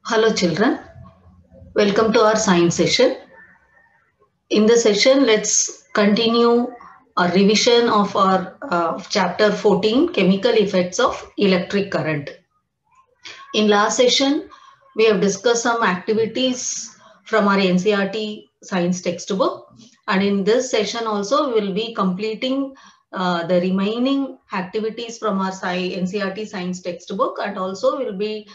Hello children, welcome to our science session. In this session, let's continue a revision of our chapter 14, chemical effects of electric current. In last session, we have discussed some activities from our NCERT science textbook, and in this session also we will be completing the remaining activities from our NCERT science textbook, and also we will be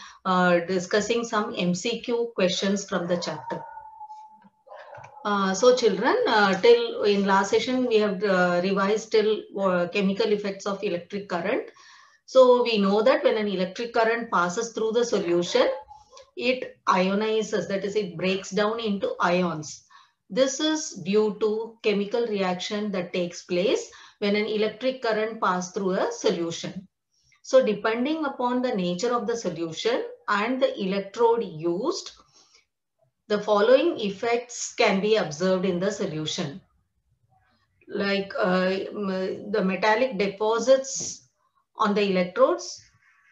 discussing some MCQ questions from the chapter. So children, till in last session we have revised till chemical effects of electric current. So we know that when an electric current passes through the solution, it ionizes, that is, it breaks down into ions. This is due to chemical reaction that takes place when an electric current passes through a solution. So depending upon the nature of the solution and the electrode used, the following effects can be observed in the solution. Like the metallic deposits on the electrodes,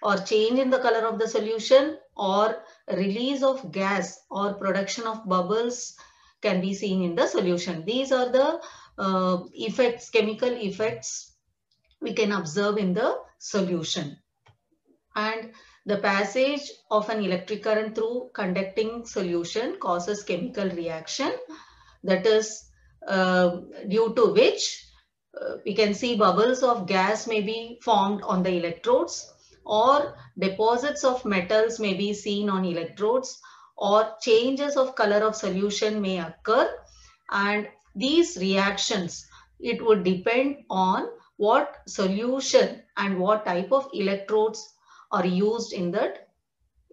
or change in the color of the solution, or release of gas or production of bubbles can be seen in the solution. These are the effects, chemical effects we can observe in the solution. And the passage of an electric current through conducting solution causes chemical reaction, that is due to which we can see bubbles of gas may be formed on the electrodes, or deposits of metals may be seen on electrodes, or changes of color of solution may occur. And these reactions, it would depend on what solution and what type of electrodes are used in that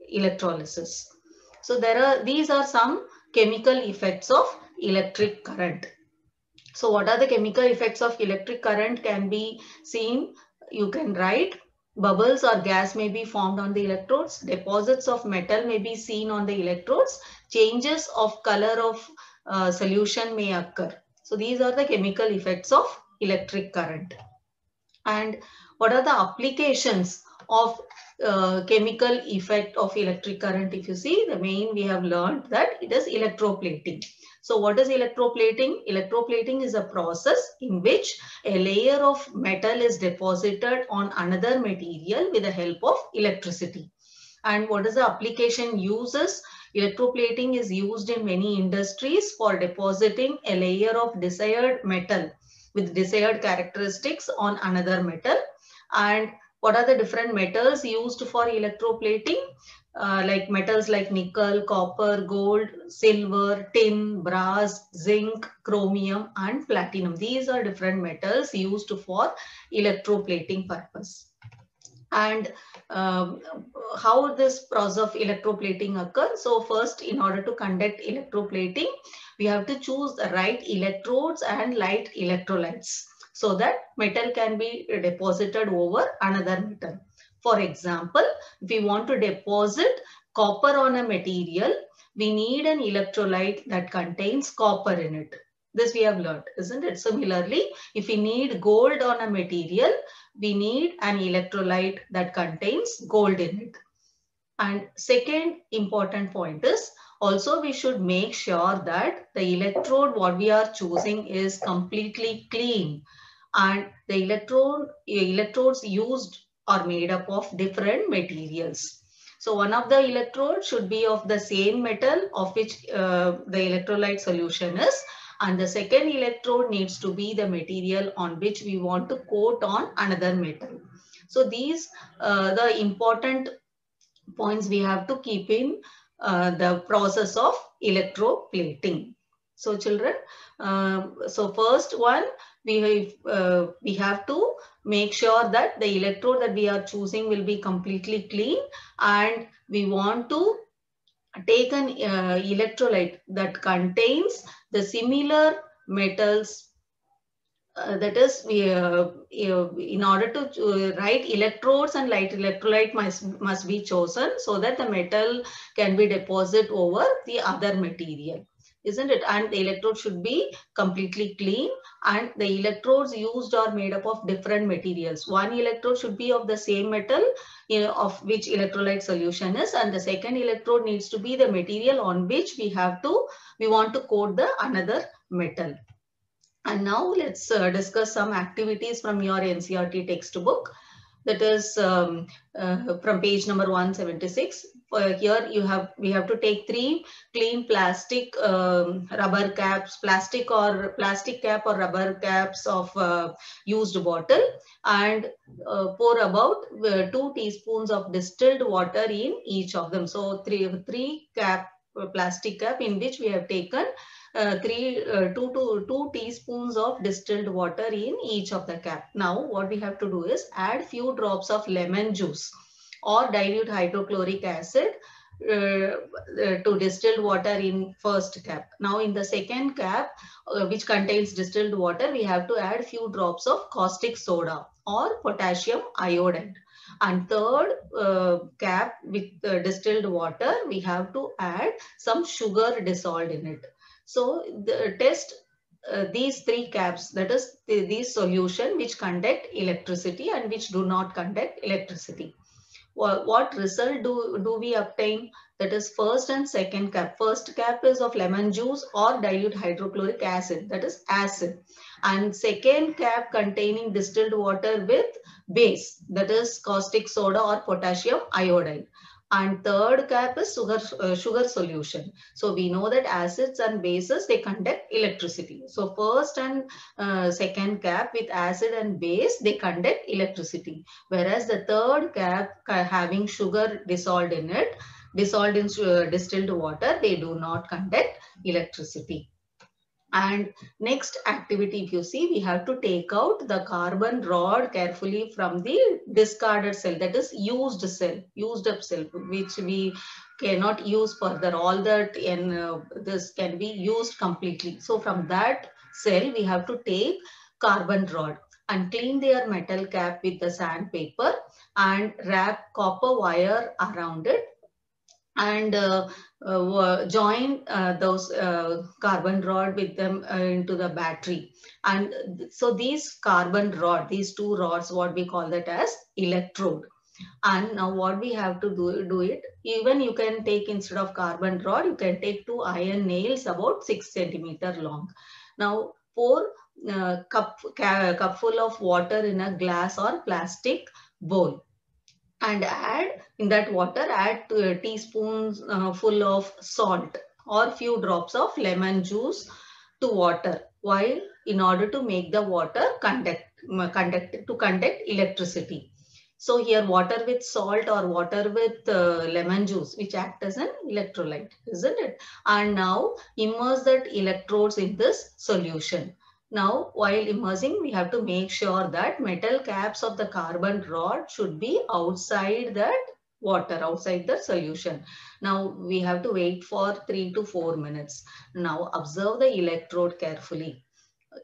electrolysis. So these are some chemical effects of electric current. So what are the chemical effects of electric current can be seen? You can write: bubbles or gas may be formed on the electrodes, deposits of metal may be seen on the electrodes, changes of color of solution may occur. So these are the chemical effects of electric current. And what are the applications of chemical effect of electric current? If you see, the main we have learned that it is electroplating. So what is electroplating? Electroplating is a process in which a layer of metal is deposited on another material with the help of electricity. And what is the application uses? Electroplating is used in many industries for depositing a layer of desired metal with desired characteristics on another metal. And what are the different metals used for electroplating? Like metals like nickel, copper, gold, silver, tin, brass, zinc, chromium, and platinum. These are different metals used for electroplating purpose. And how this process of electroplating occurs? So first, in order to conduct electroplating, we have to choose the right electrodes and light electrolytes so that metal can be deposited over another metal. For example, if we want to deposit copper on a material, we need an electrolyte that contains copper in it. This we have learned, isn't it? Similarly, if we need gold on a material, we need an electrolyte that contains gold in it. And second important point is, also we should make sure that the electrode what we are choosing is completely clean, and the electrodes used are made up of different materials. So one of the electrodes should be of the same metal of which the electrolyte solution is, and the second electrode needs to be the material on which we want to coat on another metal. So these the important points we have to keep in the process of electroplating. So children, so first one, we have to make sure that the electrode that we are choosing will be completely clean, and we want to take an electrolyte that contains the similar metals. That is, we in order to write electrodes and light electrolyte must be chosen so that the metal can be deposited over the other material. isn't it? And the electrode should be completely clean, and the electrodes used are made up of different materials. One electrode should be of the same metal of which electrolyte solution is, and the second electrode needs to be the material on which we want to coat the another metal. And now let's discuss some activities from your NCERT textbook. That is from page number 176. Here we have to take 3 clean plastic rubber caps, plastic cap or rubber caps of used bottle, and pour about 2 teaspoons of distilled water in each of them. So three plastic cap in which we have taken 2 teaspoons of distilled water in each of the cap. Now what we have to do is add few drops of lemon juice or dilute hydrochloric acid to distilled water in first cap. Now in the second cap which contains distilled water, we have to add few drops of caustic soda or potassium iodide. And third cap with distilled water, we have to add some sugar dissolved in it. So test these 3 caps, that is these solution which conduct electricity and which do not conduct electricity. What result do we obtain? That is first and second cap. First cap is of lemon juice or dilute hydrochloric acid, that is acid. And second cap containing distilled water with base, that is caustic soda or potassium iodide. And third cap is sugar solution. So we know that acids and bases, they conduct electricity. So first and second cap with acid and base, they conduct electricity. Whereas the third cap having sugar dissolved in it, dissolved in distilled water, they do not conduct electricity. And next activity, if you see, we have to take out the carbon rod carefully from the discarded cell, that is used up cell, which we cannot use further. All that in this can be used completely. So from that cell, we have to take carbon rod and clean their metal cap with the sandpaper and wrap copper wire around it and join those carbon rod with them into the battery. And so these these 2 rods, what we call that as electrode. And now what we have to do it, even you can take, instead of carbon rod, you can take 2 iron nails about 6 centimeter long. Now pour cup full of water in a glass or plastic bowl, and add in that water, add 2 teaspoons full of salt or few drops of lemon juice to water, while in order to make the water conduct electricity. So here water with salt or water with lemon juice, which act as an electrolyte, isn't it? And now immerse that electrodes in this solution. Now, while immersing, we have to make sure that metal caps of the carbon rod should be outside that water, outside the solution. Now, we have to wait for 3 to 4 minutes. Now, observe the electrode carefully.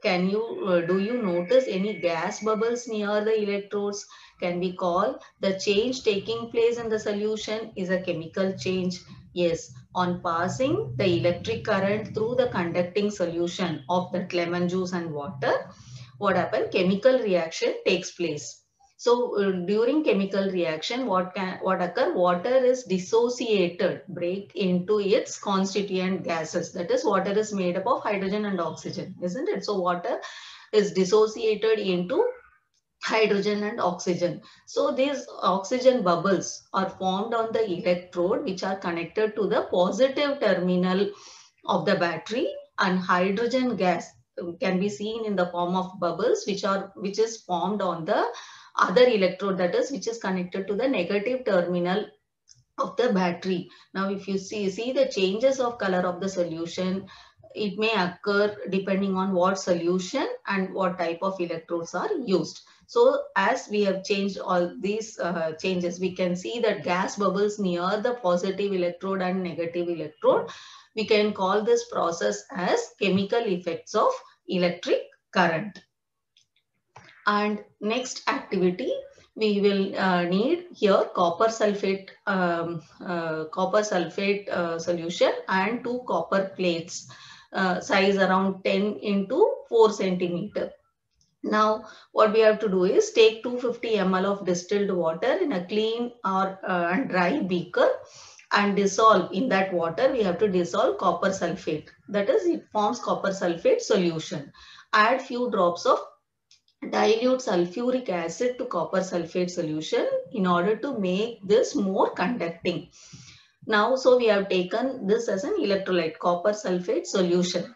Do you notice any gas bubbles near the electrodes? Can we call the change taking place in the solution is a chemical change? Yes, on passing the electric current through the conducting solution of that lemon juice and water, what happens? Chemical reaction takes place. So during chemical reaction, what occur? Water is dissociated, break into its constituent gases. That is, water is made up of hydrogen and oxygen, isn't it? So water is dissociated into hydrogen and oxygen. So these oxygen bubbles are formed on the electrode, which are connected to the positive terminal of the battery, and hydrogen gas can be seen in the form of bubbles which is formed on the other electrode, that is, which is connected to the negative terminal of the battery. Now if you see the changes of color of the solution, it may occur depending on what solution and what type of electrodes are used. So as we have changed all these changes, we can see that gas bubbles near the positive electrode and negative electrode. We can call this process as chemical effects of electric current. And next activity, we will need here copper sulfate solution and 2 copper plates. size around 10 into 4 centimeter. Now, what we have to do is take 250 ml of distilled water in a clean or dry beaker and dissolve in that water. We have to dissolve copper sulfate. That is, it forms copper sulfate solution. Add few drops of dilute sulfuric acid to copper sulfate solution in order to make this more conducting. Now, so we have taken this as an electrolyte, copper sulfate solution.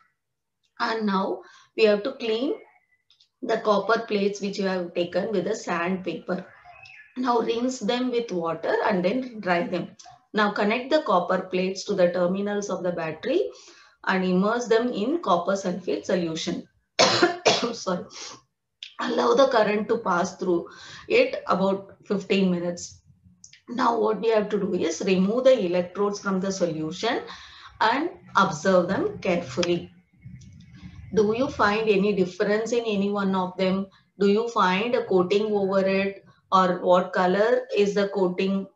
And now we have to clean the copper plates which you have taken with a sandpaper. Now rinse them with water and then dry them. Now connect the copper plates to the terminals of the battery and immerse them in copper sulfate solution. Sorry. Allow the current to pass through it about 15 minutes. Now what we have to do is remove the electrodes from the solution and observe them carefully. Do you find any difference in any one of them? Do you find a coating over it, or what color is the coating?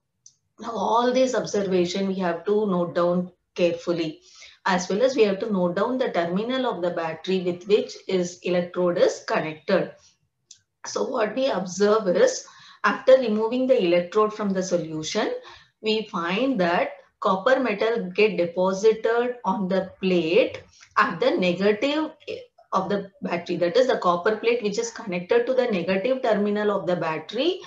Now all these observation we have to note down carefully, as well as we have to note down the terminal of the battery with which is electrode is connected. So what we observe is, after removing the electrode from the solution, we find that copper metal get deposited on the plate at the negative of the battery. That is, the copper plate which is connected to the negative terminal of the battery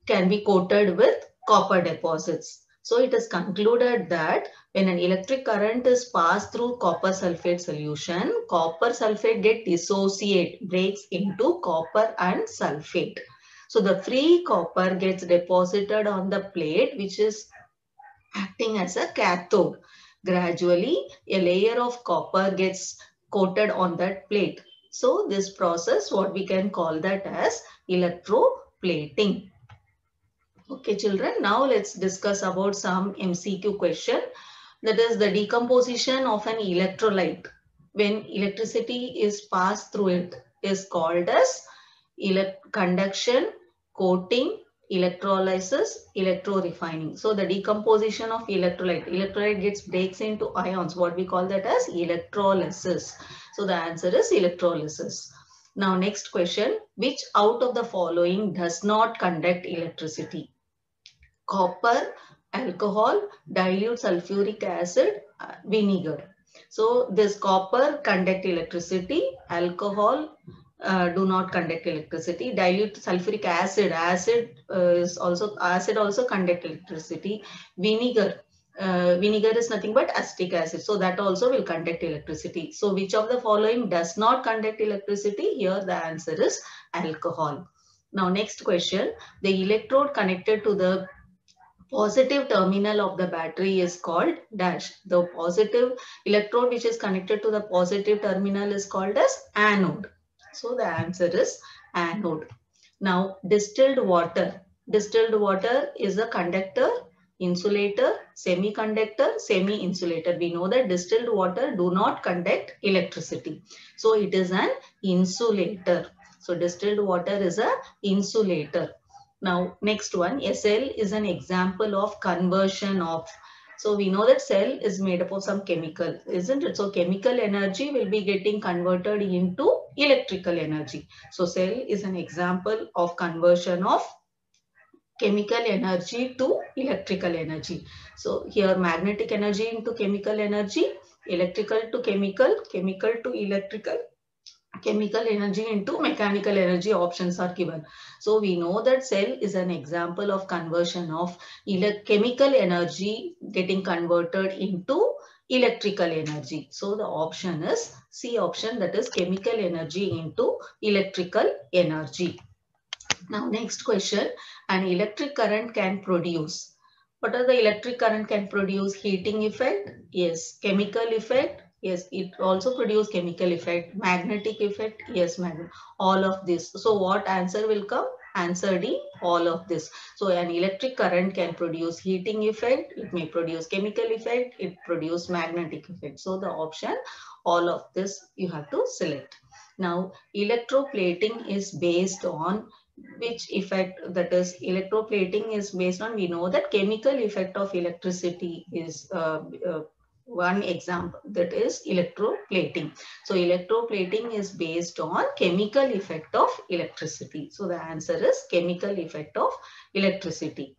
can be coated with copper deposits. So it is concluded that when an electric current is passed through copper sulfate solution, copper sulfate get dissociate, breaks into copper and sulfate. So the free copper gets deposited on the plate which is acting as a cathode. Gradually, a layer of copper gets coated on that plate. So this process, what we can call that as electroplating. Okay, children, now let's discuss about some MCQ question. That is the decomposition of an electrolyte when electricity is passed through it is called as conduction, coating, electrolysis, electrorefining. So the decomposition of electrolyte gets breaks into ions. What we call that as electrolysis. So the answer is electrolysis. Now next question, which out of the following does not conduct electricity? Copper, alcohol, dilute sulfuric acid, vinegar. So this copper conduct electricity, alcohol do not conduct electricity. Dilute sulfuric acid, acid also conduct electricity. Vinegar, vinegar is nothing but acetic acid, so that also will conduct electricity. So which of the following does not conduct electricity? Here the answer is alcohol. Now next question, the electrode connected to the positive terminal of the battery is called dash. The positive electrode which is connected to the positive terminal is called as anode. So the answer is anode. Now distilled water. Distilled water is a conductor, insulator, semiconductor, semi-insulator. We know that distilled water do not conduct electricity. So it is an insulator. So distilled water is a insulator. Now, next one, a cell is an example of conversion of. So we know that cell is made up of some chemical, isn't it? So chemical energy will be getting converted into electrical energy. So cell is an example of conversion of chemical energy to electrical energy. So here magnetic energy into chemical energy, electrical to chemical, chemical to electrical, chemical energy into mechanical energy options are given. So we know that cell is an example of conversion of chemical energy getting converted into electrical energy. So the option is C option, that is chemical energy into electrical energy. Now next question, an electric current can produce. What are the electric current can produce? Heating effect? Yes. Chemical effect? Yes, it also produce chemical effect. Magnetic effect? Yes, all of this. So what answer will come? Answer D, all of this. So an electric current can produce heating effect, it may produce chemical effect, it produce magnetic effect. So the option, all of this you have to select. Now electroplating is based on which effect? That is, electroplating is based on, we know that chemical effect of electricity is one example, that is electroplating. So electroplating is based on chemical effect of electricity. So the answer is chemical effect of electricity.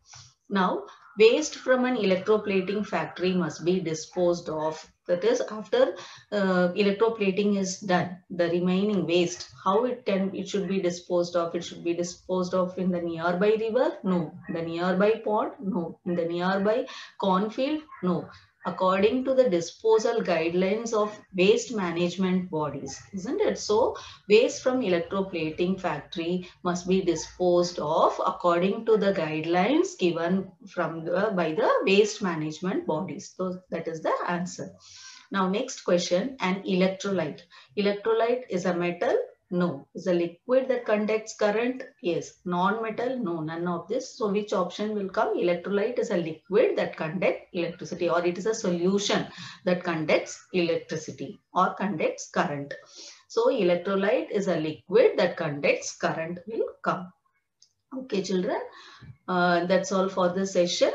Now, waste from an electroplating factory must be disposed of. That is, after electroplating is done, the remaining waste, how it should be disposed of? It should be disposed of in the nearby river? No. The nearby pond? No. In the nearby cornfield? No. According to the disposal guidelines of waste management bodies, isn't it? So waste from electroplating factory must be disposed of according to the guidelines given by the waste management bodies. So that is the answer. Now next question, an electrolyte. Electrolyte is a metal? No. Is a liquid that conducts current? Yes. Non-metal? No, none of this. So which option will come? Electrolyte is a liquid that conducts electricity, or it is a solution that conducts electricity or conducts current. So electrolyte is a liquid that conducts current will come. Okay, children. That's all for this session.